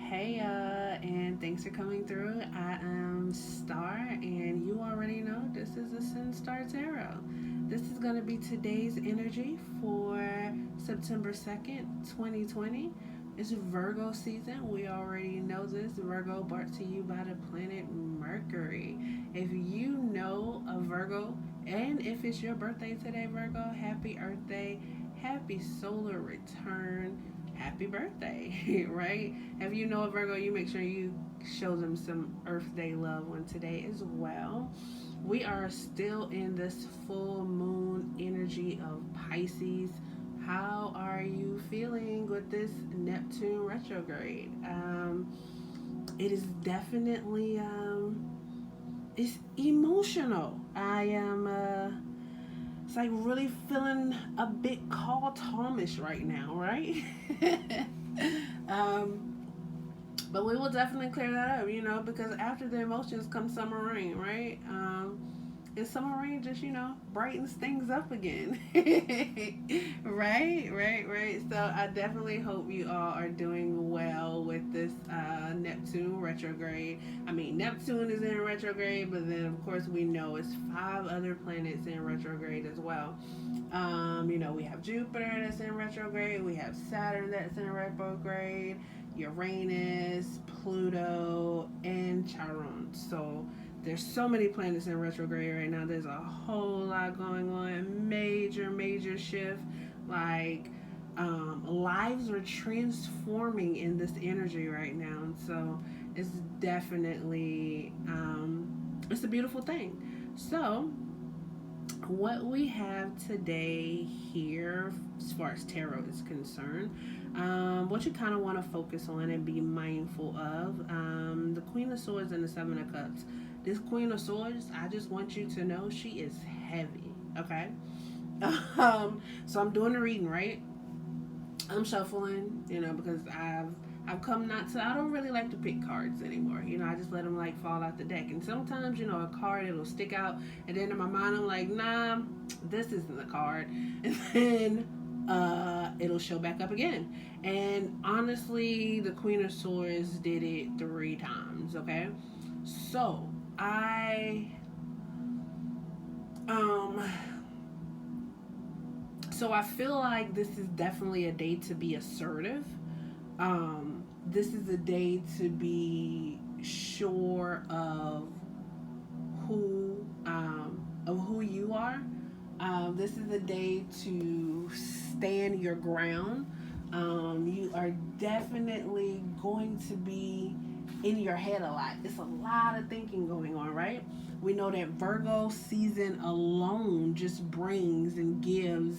Hey, and thanks for coming through. I am Star, and you already know this is AscendStar Tarot. This is going to be today's energy for September 2nd, 2020. It's Virgo season. We already know this. Virgo brought to you by the planet Mercury. If you know a Virgo, and if it's your birthday today, Virgo, happy Earth Day, happy solar return, happy birthday, right? If you know a Virgo, you make sure you show them some Earth Day love on today as well. We are still in this full moon energy of Pisces. How are you feeling with this Neptune retrograde? It is definitely it's emotional. I am it's like really feeling a bit Carl Thomas right now, right? um, but we will definitely clear that up, because after the emotions comes summer rain, right? And summer rain just, brightens things up again. Right. So I definitely hope you all are doing well with this Neptune retrograde. I mean, Neptune is in retrograde, but then, of course, we know it's five other planets in retrograde as well. We have Jupiter that's in retrograde, we have Saturn that's in retrograde, Uranus, Pluto, and Chiron. So there's so many planets in retrograde right now. There's a whole lot going on. Major shift. Like lives are transforming in this energy right now. And so it's definitely it's a beautiful thing. So what we have today here, as far as tarot is concerned, what you kind of want to focus on and be mindful of, the Queen of Swords and the Seven of Cups. This Queen of Swords, I just want you to know she is heavy, okay? So I'm doing the reading, right? I'm shuffling, because I've come not to. I don't really like to pick cards anymore. I just let them like fall out the deck. And sometimes, a card it'll stick out, and then in my mind I'm like, nah, this isn't the card, and then it'll show back up again. And honestly, the Queen of Swords did it 3 times. Okay, so I um so I feel like this is definitely a day to be assertive. This is a day to be sure of who you are. This is a day to stand your ground. You are definitely going to be in your head a lot. It's a lot of thinking going on, right? We know that Virgo season alone just brings and gives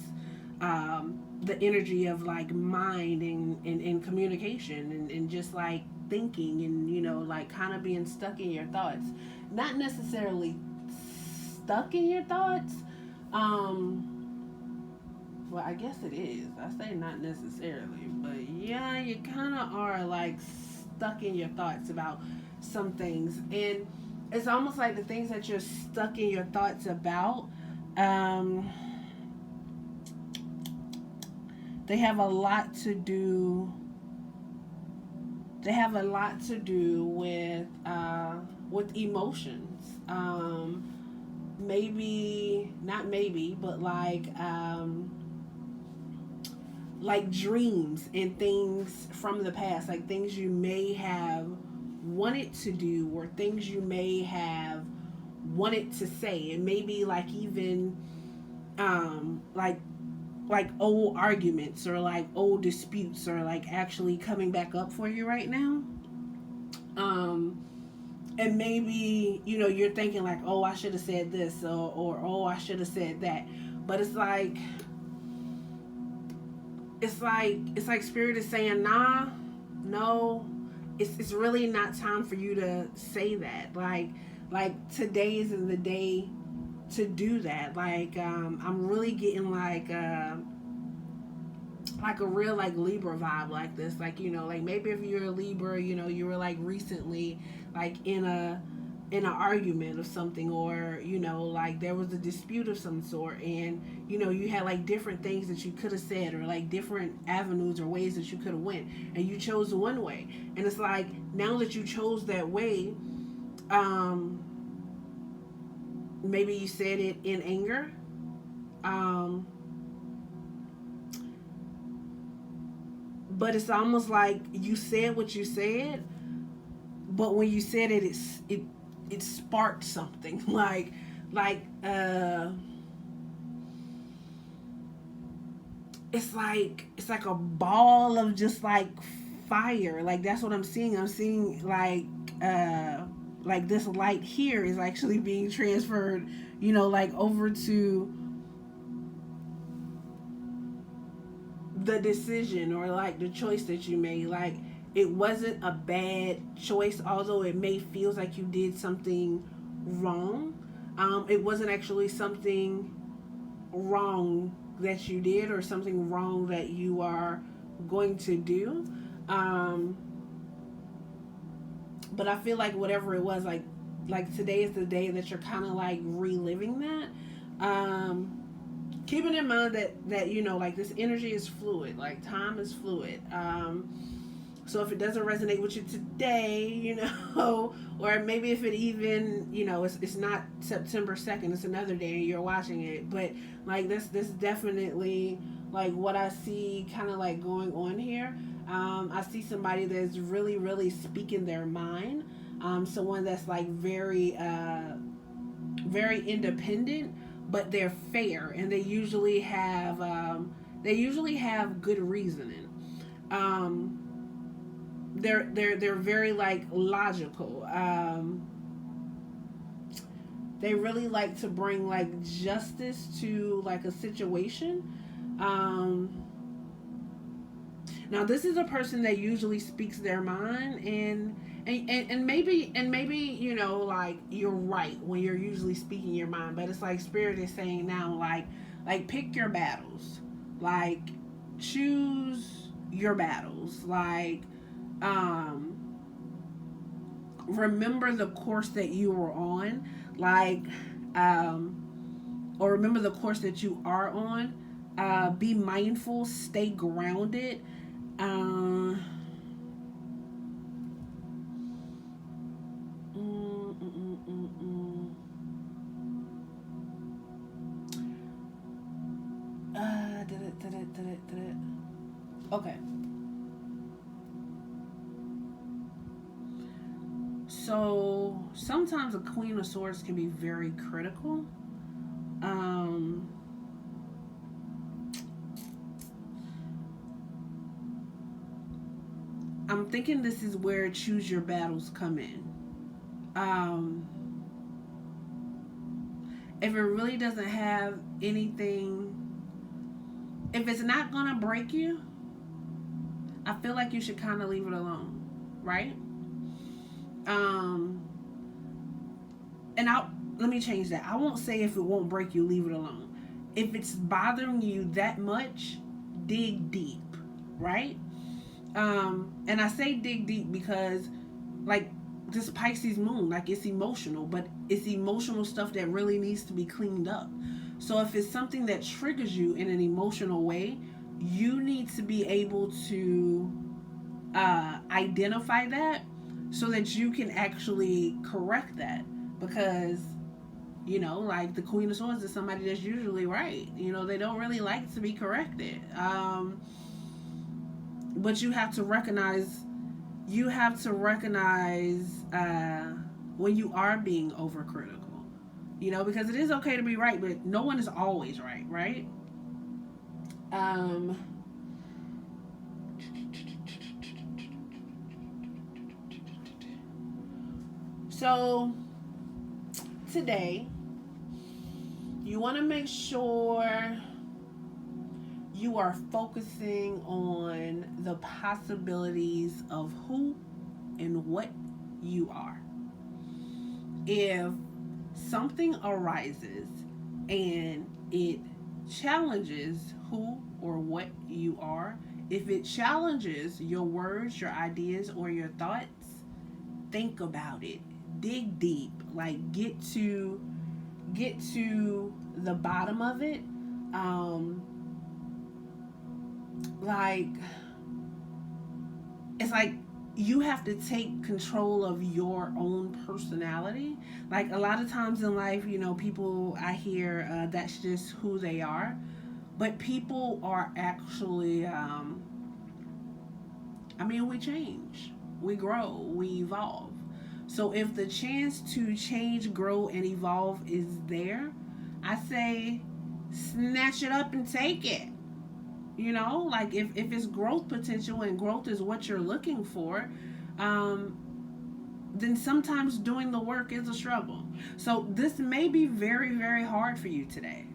the energy of like mind and communication and just like thinking and like kind of being stuck in your thoughts. Not necessarily stuck in your thoughts. Well, I guess it is. I say not necessarily, but yeah, you kind of are like stuck in your thoughts about some things, and it's almost like the things that you're stuck in your thoughts about. Um, they have a lot to do. They have a lot to do with emotions. Maybe not maybe, but like dreams and things from the past, like things you may have wanted to do or things you may have wanted to say, and maybe like even um like like old arguments or like old disputes or like actually coming back up for you right now. um and maybe you're thinking like, oh, I should have said this, or oh, I should have said that, but it's like spirit is saying, nah, no, it's really not time for you to say that. Like today isn't the day to do that. I'm really getting like a real like Libra vibe like this. Like maybe if you're a Libra, you were like recently like in in an argument of something, or like there was a dispute of some sort, and you had like different things that you could have said, or like different avenues or ways that you could have went, and you chose one way. And it's like, now that you chose that way, um maybe you said it in anger, um but it's almost like you said what you said, but when you said it, it sparked something like it's like a ball of just like fire. Like, that's what I'm seeing. I'm seeing like this light here is actually being transferred, like over to the decision, or like the choice that you made. Like, it wasn't a bad choice, although it may feels like you did something wrong. It wasn't actually something wrong that you did, or something wrong that you are going to do. um but I feel like whatever it was, like today is the day that you're kind of like reliving that. Keeping in mind that like, this energy is fluid, like time is fluid. So if it doesn't resonate with you today, or maybe if it even, it's not September 2nd, it's another day and you're watching it. But like, this definitely like what I see kind of like going on here. I see somebody that's really, really speaking their mind. Someone that's like very, very independent, but they're fair, and they usually have good reasoning. They're very like logical. They really like to bring like justice to like a situation. Now this is a person that usually speaks their mind, and maybe like, you're right when you're usually speaking your mind, but it's like spirit is saying now, like pick your battles, like choose your battles, like um remember the course that you were on, like or remember the course that you are on. Be mindful, stay grounded. uh mm, mm, mm, mm, mm. Did it. Okay. So sometimes a Queen of Swords can be very critical. Um, I'm thinking this is where choose your battles come in. Um, if it really doesn't have anything, if it's not gonna break you, I feel like you should kind of leave it alone, right? Um, and let me change that. I won't say if it won't break you, leave it alone. If it's bothering you that much, dig deep, right? And I say dig deep because, like, this Pisces moon, like, it's emotional, but it's emotional stuff that really needs to be cleaned up. So if it's something that triggers you in an emotional way, you need to be able to identify that so that you can actually correct that. Because, like, the Queen of Swords is somebody that's usually right. They don't really like to be corrected. But you have to recognize when you are being overcritical. Because it is okay to be right, but no one is always right? Um, so today, you want to make sure you are focusing on the possibilities of who and what you are. If something arises and it challenges who or what you are, if it challenges your words, your ideas, or your thoughts, think about it. dig deep, like get to the bottom of it. Um, like it's like you have to take control of your own personality. Like a lot of times in life, people I hear that's just who they are, but people are actually. I mean, we change, we grow, we evolve. So if the chance to change, grow, and evolve is there, I say snatch it up and take it. Like if it's growth potential and growth is what you're looking for, um, then sometimes doing the work is a struggle. So this may be very, very hard for you today.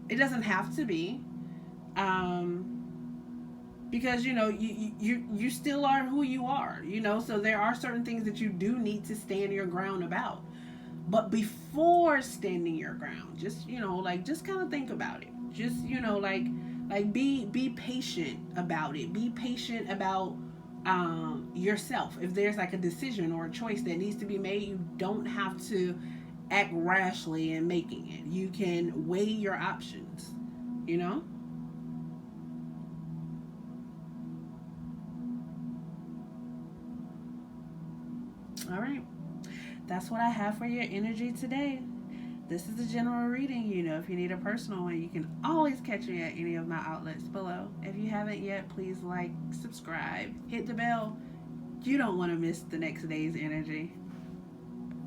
It doesn't have to be. Um, because you still are who you are, so there are certain things that you do need to stand your ground about. But before standing your ground, just like just kind of think about it. Just like be patient about it. Be patient about yourself. If there's like a decision or a choice that needs to be made, you don't have to act rashly in making it. You can weigh your options, you know all right, that's what I have for your energy today. This is a general reading. If you need a personal one, you can always catch me at any of my outlets below. If you haven't yet, please like, subscribe, hit the bell. You don't want to miss the next day's energy.